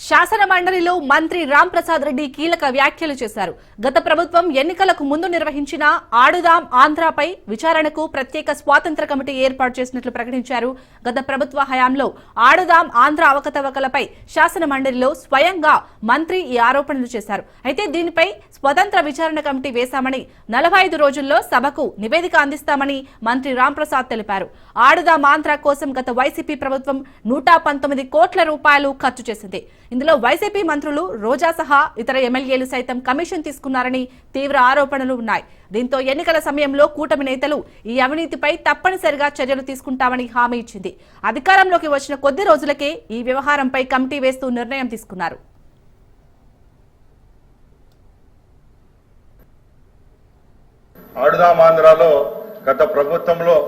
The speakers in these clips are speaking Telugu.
శాసన మండలిలో మంత్రి రామ్ ప్రసాద్ రెడ్డి కీలక వ్యాఖ్యలు చేశారు. గత ప్రభుత్వం ఎన్నికలకు ముందు నిర్వహించిన ఆడుదాం ఆంధ్రాపై విచారణకు ప్రత్యేక స్వాతంత్ర కమిటీ ఏర్పాటు చేసినట్లు ప్రకటించారు. గత ప్రభుత్వ హయాంలో ఆడుదాం ఆంధ్ర అవకతవకలపై శాసన మండలిలో స్వయంగా మంత్రి ఈ ఆరోపణలు చేశారు. అయితే దీనిపై స్వతంత్ర విచారణ కమిటీ వేశామని 45 రోజుల్లో సభకు నివేదిక అందిస్తామని మంత్రి రామ్ ప్రసాద్ తెలిపారు. ఆడుదాం ఆంధ్ర కోసం గత వైసీపీ ప్రభుత్వం 119 కోట్ల రూపాయలు ఖర్చు చేసింది. ఇందులో వైసీపీ మంత్రులు రోజా సహా ఇతర ఎమ్మెల్యేలు సైతం కమిషన్ తీసుకున్నారని తీవ్ర ఆరోపణలు ఉన్నాయి. దీంతో ఎన్నికల సమయంలో కూటమి నేతలు ఈ అవినీతిపై తప్పనిసరిగా చర్యలు తీసుకుంటామని హామీ ఇచ్చింది. అధికారంలోకి వచ్చిన కొద్ది రోజులకే ఈ వ్యవహారంపై కమిటీ వేస్తూ నిర్ణయం తీసుకున్నారు. ఆడుదాం ఆంధ్రాలో గత ప్రభుత్వంలో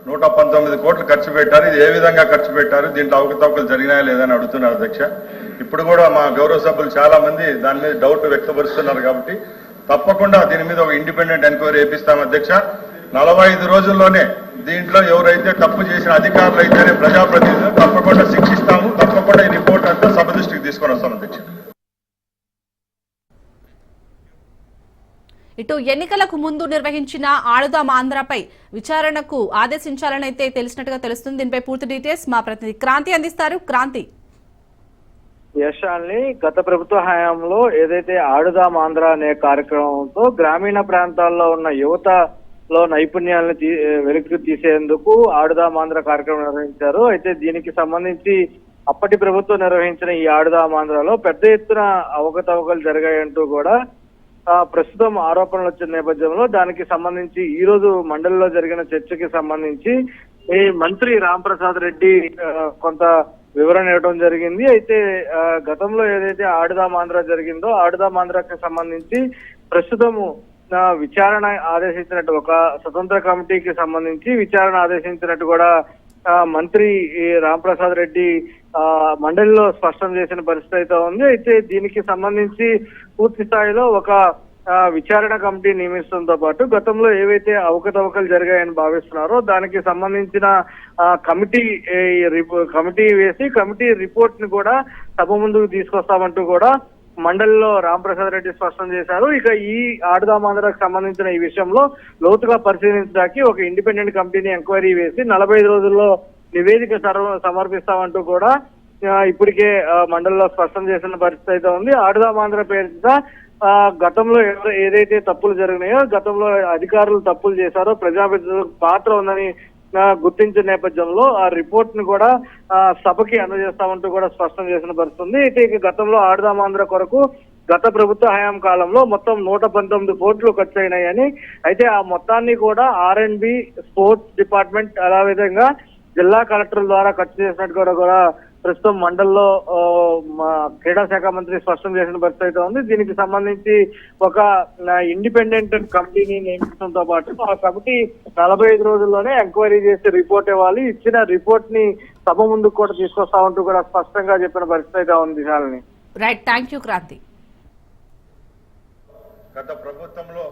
119 కోట్లు ఖర్చు పెట్టారు. ఇది ఏ విధంగా ఖర్చు పెట్టారు, దీంట్లో అవకతవకలు జరిగినాయా లేదని అడుగుతున్నారు అధ్యక్ష. ఇప్పుడు కూడా మా గౌరవ సభ్యులు చాలా మంది దాని మీద డౌట్ వ్యక్తపరుస్తున్నారు కాబట్టి తప్పకుండా దీని మీద ఒక ఇండిపెండెంట్ ఎంక్వైరీ చేపిస్తాం అధ్యక్ష. 45 రోజుల్లోనే దీంట్లో ఎవరైతే తప్పు చేసిన అధికారులు అయితేనే ప్రజాప్రతినిధులు తప్పకుండా శిక్షిస్తాము. తప్పకుండా ఈ రిపోర్ట్ అంతా సభ దృష్టికి తీసుకొని వస్తాం అధ్యక్ష. ఇటు ఎన్నికలకు ముందు నిర్వహించిన ఆడుదాం ఆంధ్రపై విచారణకు ఆదేశించాలని అయితే తెలిసినట్టుగా తెలుస్తుంది. దీనిపై పూర్తి డీటెయిల్స్ మా ప్రతినిధి క్రాంతి అందిస్తారు. క్రాంతి. యశాల్ని గత ప్రభుత్వ హయాంలో ఏదైతే ఆడుదాం ఆంధ్ర అనే కార్యక్రమంతో గ్రామీణ ప్రాంతాల్లో ఉన్న యువతలో నైపుణ్యాలను వెలికి తీసేందుకు ఆడుదాం ఆంధ్ర కార్యక్రమం నిర్వహించారు. అయితే దీనికి సంబంధించి అప్పటి ప్రభుత్వం నిర్వహించిన ఈ ఆడుదాం ఆంధ్రలో పెద్ద ఎత్తున అవకతవకలు జరిగాయంటూ కూడా ప్రస్తుతం ఆరోపణలు వచ్చిన నేపథ్యంలో దానికి సంబంధించి ఈ రోజు మండలిలో జరిగిన చర్చకి సంబంధించి ఈ మంత్రి రామ్ ప్రసాద్ రెడ్డి కొంత వివరణ ఇవ్వడం జరిగింది. అయితే గతంలో ఏదైతే ఆడుదాం ఆంధ్ర జరిగిందో ఆడుదాం ఆంధ్రకి సంబంధించి ప్రస్తుతము విచారణ ఆదేశించినట్టు ఒక స్వతంత్ర కమిటీకి సంబంధించి విచారణ ఆదేశించినట్టు కూడా మంత్రి రామ్ ప్రసాద్ రెడ్డి మండలిలో స్పష్టం చేసిన పరిస్థితి అయితే ఉంది. అయితే దీనికి సంబంధించి పూర్తి స్థాయిలో ఒక విచారణ కమిటీ నియమించడంతో పాటు గతంలో ఏవైతే అవకతవకలు జరిగాయని భావిస్తున్నారో దానికి సంబంధించిన కమిటీ వేసి కమిటీ రిపోర్ట్ ని కూడా సభ ముందుకు తీసుకొస్తామంటూ కూడా మండలిలో రామ్ ప్రసాద్ రెడ్డి స్పష్టం చేశారు. ఇక ఈ ఆడుదాం ఆంధ్రకు సంబంధించిన ఈ విషయంలో లోతుగా పరిశీలించడానికి ఒక ఇండిపెండెంట్ కమిటీని ఎంక్వైరీ వేసి 45 రోజుల్లో నివేదిక సమర్పిస్తామంటూ కూడా ఇప్పటికే మండలిలో స్పష్టం చేసిన పరిస్థితి అయితే ఉంది. ఆడుదాం ఆంధ్ర పేరిట గతంలో ఏదైతే తప్పులు జరిగినాయో గతంలో అధికారులు తప్పులు చేశారో ప్రజాప్రతినిధులకు పాత్ర ఉందని గుర్తించిన నేపథ్యంలో ఆ రిపోర్ట్ ని కూడా సభకి అందజేస్తామంటూ కూడా స్పష్టం చేసిన పరిస్థితుంది. అయితే ఇక గతంలో ఆడుదాం ఆంధ్ర కొరకు గత ప్రభుత్వ హయాం కాలంలో మొత్తం 119 కోట్లు ఖర్చు అయినాయని, అయితే ఆ మొత్తాన్ని కూడా R&B స్పోర్ట్స్ డిపార్ట్మెంట్ అదేవిధంగా జిల్లా కలెక్టర్ ద్వారా ఖర్చు చేసినట్టు కూడా ప్రస్తుతం మండలిలో క్రీడా శాఖ మంత్రి స్పష్టం చేసిన పరిస్థితి అయితే ఉంది. దీనికి సంబంధించి ఒక ఇండిపెండెంట్ కమిటీని నియమించడంతో పాటు ఆ కమిటీ 45 రోజుల్లోనే ఎంక్వైరీ చేసి రిపోర్ట్ ఇవ్వాలి. ఇచ్చిన రిపోర్ట్ ని సభ ముందుకు కూడా తీసుకొస్తామంటూ కూడా స్పష్టంగా చెప్పిన పరిస్థితి అయితే ఉంది. Right, thank you Kranti. గత ప్రభుత్వంలో